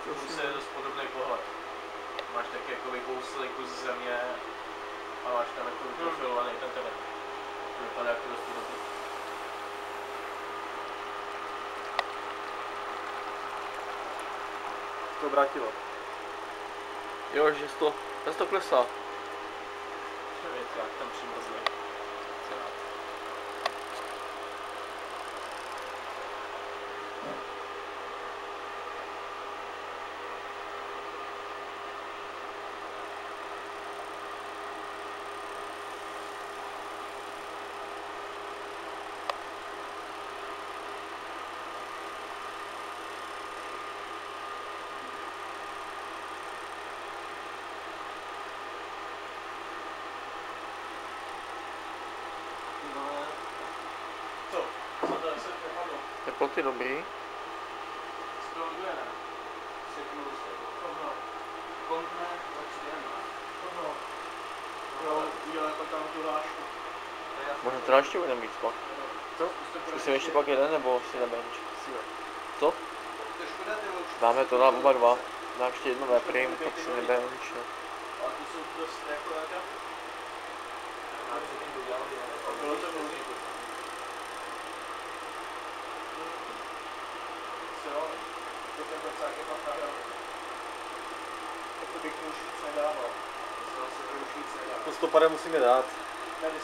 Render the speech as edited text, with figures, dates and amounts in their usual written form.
Plus je dost podobný pohled. Máš taky jakoby kousek kus země a máš tam jako vyprofilovaný ten terén. To vypadá jako dost podobný. To obrátilo. Jo, že to klesá. Jak tam přimrzli. Co to je se přepadlo? Teploty dobrý. Sklouduje, ne? Seknul se. Tohle. Kontne, tohle. Jo, udělal jako tam tu hlášku. Možná teda ještě budeme mít pak. Co? Zkusím ještě pak jeden, nebo si na bench? Co? To škoda ty oči. Dáme to na oba dva. Dám ještě jedno veprim, pak si na bench. Ale ty jsou dost jako jaká? Bylo to možný. Jo, to ten docák je pak nahrál. To bych mu už víc nedával. To se ruší víc nedával. To stopadem musíme dát. Tady